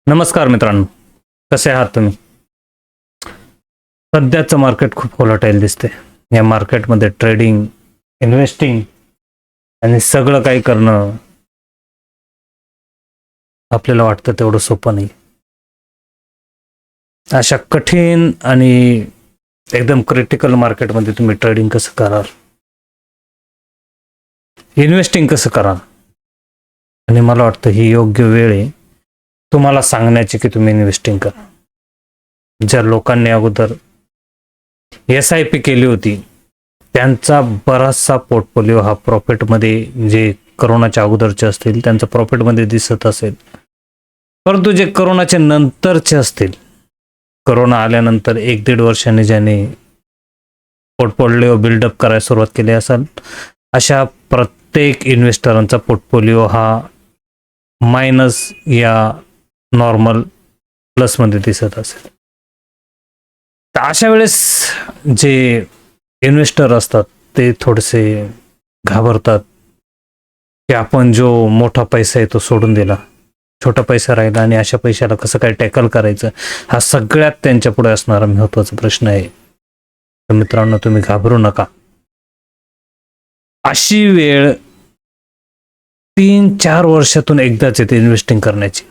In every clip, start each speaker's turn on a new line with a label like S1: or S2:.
S1: नमस्कार मित्रांनो, कसे आहात तुम्ही? सध्याचं मार्केट खूप व्होलाटाईल दिसते. या मार्केटमध्ये ट्रेडिंग, इन्व्हेस्टिंग आणि सगळं काही करणं आपल्याला वाटतं तेवढं सोपं नाही. अशा कठीण आणि एकदम क्रिटिकल मार्केटमध्ये तुम्ही ट्रेडिंग कसं कराल, इन्व्हेस्टिंग कसं कराल, आणि मला वाटतं ही योग्य वेळ आहे तुम्हाला सांगण्याची की तुम्ही इन्व्हेस्टिंग करा. ज्या लोकांनी अगोदर SIP केली होती त्यांचा बराचसा पोर्टफोलिओ हा प्रॉफिटमध्ये, जे करोनाच्या अगोदरचे असतील त्यांचा प्रॉफिटमध्ये दिसत असेल. परंतु जे करोनाच्या नंतरचे असतील, करोना आल्यानंतर 1-1.5 वर्षांनी ज्याने पोर्टफोलिओ बिल्डअप करायला सुरुवात केली असेल, अशा प्रत्येक इन्व्हेस्टरांचा पोर्टफोलिओ हा मायनस या नॉर्मल प्लसमध्ये दिसत असेल. तर अशा वेळेस जे इन्व्हेस्टर असतात ते थोडेसे घाबरतात की आपण जो मोठा पैसा आहे तो सोडून दिला, छोटा पैसा राहिला आणि अशा पैशाला कसं काय टॅकल करायचं, हा सगळ्यात त्यांच्या पुढे असणारा महत्त्वाचा प्रश्न आहे. तर मित्रांनो, तुम्ही घाबरू नका. अशी वेळ 3-4 वर्षातून एकदाच येते इन्व्हेस्टिंग करण्याची.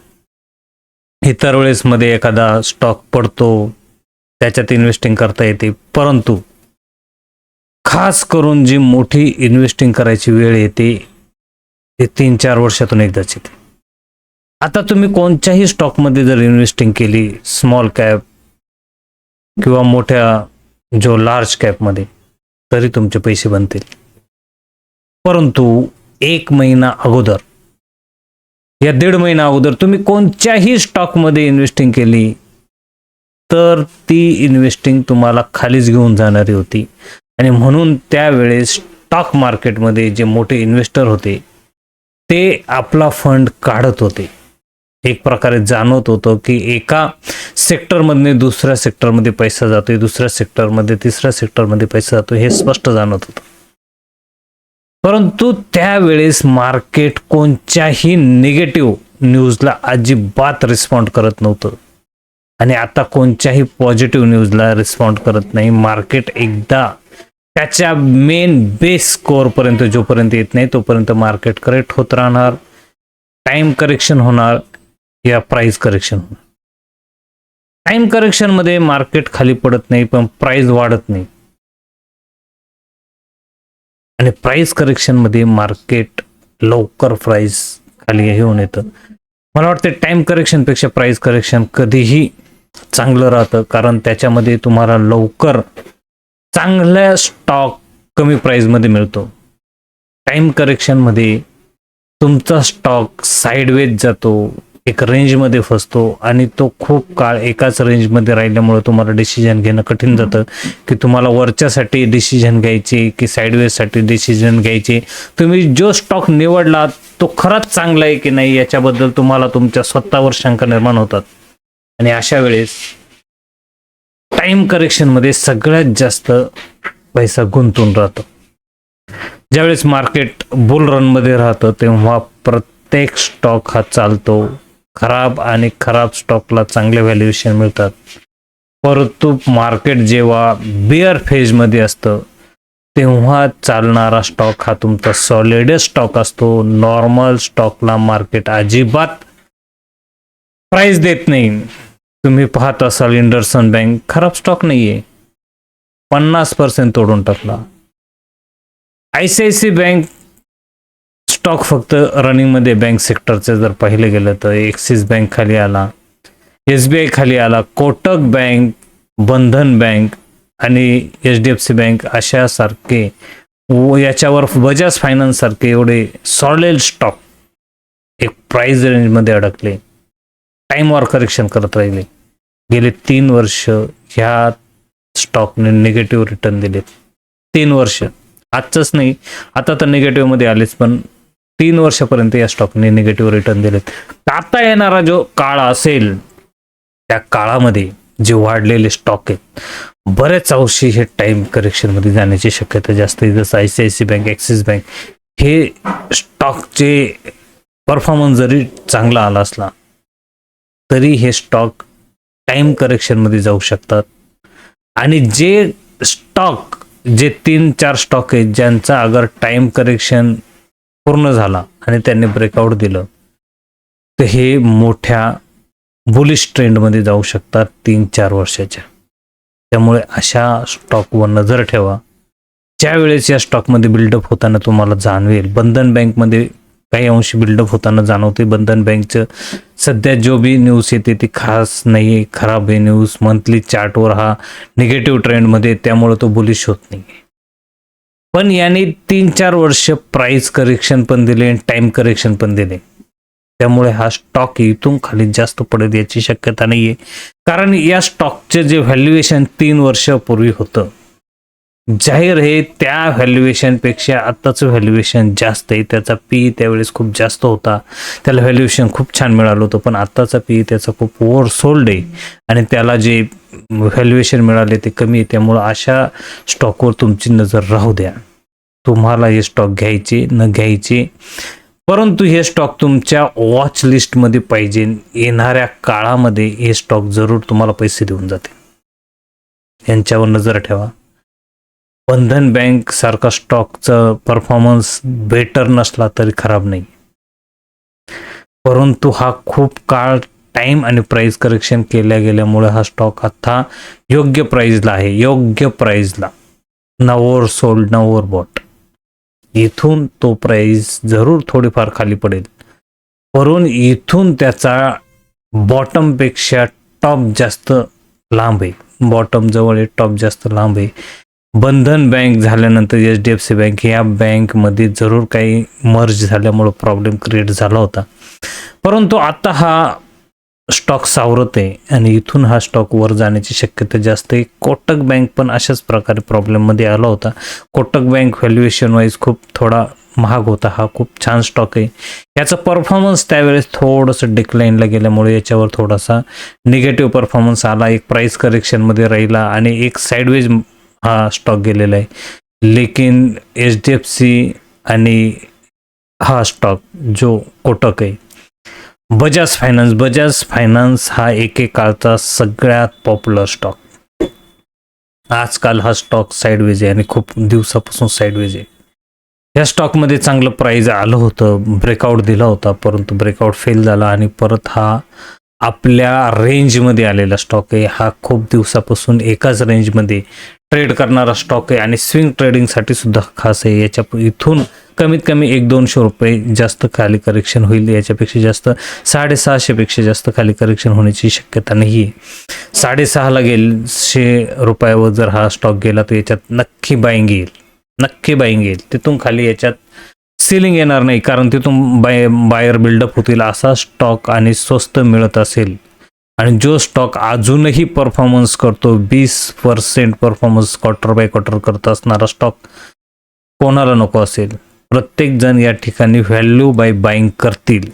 S1: इतर वेळेस मध्ये एखादा स्टॉक पडतो, त्याच्यात इन्व्हेस्टिंग करता येते, परंतु खास करून जी मोठी इन्व्हेस्टिंग करायची वेळ येते ते 3-4 वर्षातून एकदाच येते. आता तुम्ही कोणत्याही स्टॉकमध्ये जर इन्व्हेस्टिंग केली, स्मॉल कॅप किंवा मोठ्या जो लार्ज कॅपमध्ये, तरी तुमचे पैसे बनतील. परंतु 1 महिना अगोदर या 1.5 महिना अगोदर तुम्ही कोणत्याही स्टॉकमध्ये इन्व्हेस्टिंग केली तर ती इन्व्हेस्टिंग तुम्हाला खालीच घेऊन जाणारी होती. आणि म्हणून त्यावेळेस स्टॉक मार्केटमध्ये जे मोठे इन्व्हेस्टर होते ते आपला फंड काढत होते. एक प्रकारे जाणवत होतं की एका सेक्टरमधून दुसऱ्या सेक्टरमध्ये पैसा जातोय, दुसऱ्या सेक्टरमध्ये तिसऱ्या सेक्टरमध्ये पैसा जातोय, हे स्पष्ट जाणवत होतं. परंतु त्यावेळेस मार्केट कोणत्याही निगेटिव्ह न्यूजला अजिबात रिस्पॉन्ड करत नव्हतं आणि आता कोणत्याही पॉझिटिव्ह न्यूजला रिस्पॉन्ड करत नाही. मार्केट एकदा त्याच्या मेन बेस स्कोअर पर्यंत जोपर्यंत येत नाही तोपर्यंत मार्केट करेक्ट होत राहणार. टाइम करेक्शन होणार या प्राइस करेक्शन होणार. टाइम करेक्शन मध्ये मार्केट खाली पडत नाही पण प्राइस वाढत नाही, आणि प्राइस करेक्शन मध्ये मार्केट लवकर प्राइस खाली येऊन येतं. मला वाटतं टाइम करेक्शन पेक्षा प्राइस करेक्शन कधीही चांगलं राहतं, कारण त्याच्यामध्ये तुम्हाला लवकर चांगल्या स्टॉक कमी प्राइस मध्ये मिळतो. टाइम करेक्शन मध्ये तुमचा स्टॉक साइडवेज जातो, एक रेंज मध्ये फसतो आणि तो खूप काळ एकाच रेंज मध्ये राहिल्यामुळे तुम्हाला डिसिजन घेणं कठीण जातं की तुम्हाला वरच्यासाठी डिसिजन घ्यायचे की साइडवेज साठी डिसिजन घ्यायचे. तुम्ही जो स्टॉक निवडला तो खरंच चांगला आहे की नाही याच्याबद्दल तुम्हाला तुमच्या स्वतःवर शंका निर्माण होतात. आणि अशा वेळेस टाइम करेक्शन मध्ये सगळ्यात जास्त पैसा गुंतून राहतो. ज्यावेळेस मार्केट बुल रन मध्ये राहतं तेव्हा प्रत्येक स्टॉक हा चालतो. खराब आणि खराब स्टॉकला चांगले व्हॅल्युएशन मिळतात. परंतु मार्केट जेव्हा बिअर फेज मध्ये असतं तेव्हा चालणारा स्टॉक हा तुमचा सॉलिडेस्ट स्टॉक असतो. नॉर्मल स्टॉकला मार्केट अजिबात प्राइस देत नाही. तुम्ही पाहत असाल इंडसइंड बँक खराब स्टॉक नाहीये, 50% तोडून टाकला. ICICI बँक स्टॉक फक्त रनिंग मध्ये बँक सेक्टरचे जर पाहिलं गेलं तर एक्सिस बँक खाली आला, SBI खाली आला, कोटक बँक, बंधन बँक आणि HDFC बँक अशा सारखे याच्यावर बजाज फायनान्स सारखे एवढे सॉलिड स्टॉक एक प्राइस रेंज मध्ये अडकले, टाइमवर करेक्शन करत राहिले. गेले 3 वर्ष ह्या स्टॉकने निगेटिव्ह रिटर्न दिले. 3 वर्ष, आजच नाही, आता तर निगेटिव्ह मध्ये आलेच, पण 3 वर्षापर्यंत या स्टॉकने निगेटिव्ह रिटर्न दिलेत. आता येणारा जो काळ असेल त्या काळामध्ये जे वाढलेले स्टॉक आहेत बरेच अंशी हे टाइम करेक्शन मध्ये जाण्याची शक्यता जास्त आहे. जसं ICICI बँक, ॲक्सिस बँक हे स्टॉकचे परफॉर्मन्स जरी चांगला आला असला तरी हे स्टॉक टाइम करेक्शनमध्ये जाऊ शकतात. आणि जे स्टॉक जे 3-4 स्टॉक आहेत ज्यांचा अगर टाइम करेक्शन पूर्ण झाला आणि त्यांनी ब्रेकआउट दिलं तर हे मोठ्या बुलिश ट्रेंडमध्ये जाऊ शकतात 3-4 वर्षाच्या. त्यामुळे अशा स्टॉकवर नजर ठेवा. ज्या वेळेस या स्टॉकमध्ये बिल्डअप होताना तुम्हाला जाणवेल, बंधन बँकमध्ये काही अंशी बिल्डअप होताना जाणवते. बंधन बँकचं सध्या जो बी न्यूज येते ती खास नाही आहे, खराब आहे न्यूज. मंथली चार्टवर हा निगेटिव्ह ट्रेंडमध्ये, त्यामुळे तो बुलिश होत नाही. पण याने 3-4 वर्ष प्राइस करेक्शन पण दिले आणि टाइम करेक्शन पण दिले. त्यामुळे हा स्टॉक इथून खाली जास्त पडेल याची शक्यता नाही आहे. कारण या स्टॉकचे जे व्हॅल्युएशन 3 वर्षापूर्वी होतं, जाहीर आहे त्या व्हॅल्युएशनपेक्षा आत्ताचं व्हॅल्युएशन जास्त आहे. त्याचा पी त्यावेळेस खूप जास्त होता, त्याला व्हॅल्युएशन खूप छान मिळालं होतं. पण आत्ताचा पी त्याचा खूप ओव्हर सोल्ड आहे आणि त्याला जे व्हॅल्युएशन मिळाले ते कमी आहे. त्यामुळं अशा स्टॉकवर तुमची नजर राहू द्या. तुम्हाला हे स्टॉक घ्यायचे न घ्यायचे, परंतु हे स्टॉक तुमच्या वॉच लिस्टमध्ये पाहिजे. येणाऱ्या काळामध्ये हे स्टॉक जरूर तुम्हाला पैसे देऊन जाते. यांच्यावर नजर ठेवा. बंधन बँक सारखा स्टॉकचा परफॉर्मन्स बेटर नसला तरी खराब नाही, परंतु हा खूप काळ टाइम आणि प्राइस करेक्शन केल्या गेल्यामुळे हा स्टॉक आता योग्य प्राइसला आहे. योग्य प्राइसला, ना ओव्हर सोल्ड ना ओव्हर बॉट. इथून तो प्राइस जरूर थोडीफार खाली पडेल, परंतु इथून त्याचा बॉटमपेक्षा टॉप जास्त लांब आहे. बॉटम जवळ आहे, टॉप जास्त लांब आहे. बंधन बँक झाल्यानंतर HDFC बँक या बँकमध्ये जरूर काही मर्ज झाल्यामुळे प्रॉब्लेम क्रिएट झाला होता, परंतु आता हा स्टॉक सावरत आहे आणि इथून हा स्टॉक वर जाण्याची शक्यता जास्त आहे. कोटक बँक पण अशाच प्रकारे प्रॉब्लेममध्ये आला होता. कोटक बँक व्हॅल्युएशन वाईज खूप थोडा महाग होता. हा खूप छान स्टॉक आहे. याचा परफॉर्मन्स त्यावेळेस थोडंसं डिक्लाइनला गेल्यामुळे याच्यावर थोडासा निगेटिव्ह परफॉर्मन्स आला. एक प्राइस करेक्शनमध्ये राहिला आणि एक साईडवेज हा स्टॉक गेलेला आहे. लेकिन HDFC आणि हा स्टॉक जो कोटक आहे, बजाज फायनान्स हा एकेकाळचा सगळ्यात पॉप्युलर स्टॉक. आजकाल हा स्टॉक साईडवेज आहे आणि खूप दिवसापासून साईडवेज आहे. या स्टॉकमध्ये चांगलं प्राइस आलं होतं, ब्रेकआउट दिला होता, परंतु ब्रेकआउट फेल झाला आणि परत हा आपल्या रेंजमध्ये आलेला स्टॉक आहे. हा खूप दिवसापासून एकाच रेंजमध्ये ट्रेड करणारा स्टॉक आहे आणि स्विंग ट्रेडिंगसाठी सुद्धा खास आहे. याच्या इथून कमीत कमी 100-200 रुपये जास्त खाली करेक्शन होईल. याच्यापेक्षा जास्त 650 पेक्षा जास्त खाली करेक्शन होण्याची शक्यता नाही आहे. 650ला ₹100 जर हा स्टॉक गेला तर याच्यात नक्की बाईंग येईल. तिथून खाली याच्यात सेलिंग येणार नाही, कारण तिथून बायर बिल्डअप होतील असा स्टॉक आणि स्वस्त मिळत असेल. आणि जो स्टॉक अजूनही परफॉर्मन्स करतो, 20% परफॉर्मन्स क्वार्टर बाय क्वार्टर करत असणारा स्टॉक कोणाला नको असेल. प्रत्येक जण या ठिकाणी व्हॅल्यू बाय बाईंग करतील.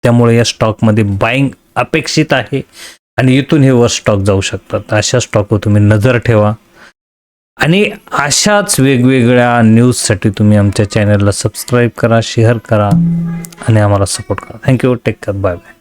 S1: त्यामुळे या स्टॉकमध्ये बाईंग अपेक्षित आहे आणि इथून हे वर स्टॉक जाऊ शकतात. अशा स्टॉकवर तुम्ही नजर ठेवा आणि अशाच वेगवेगळ्या न्यूजसाठी तुम्ही आमच्या चॅनलला सबस्क्राईब करा, शेअर करा आणि आम्हाला सपोर्ट करा. Thank you. Take care. Bye bye.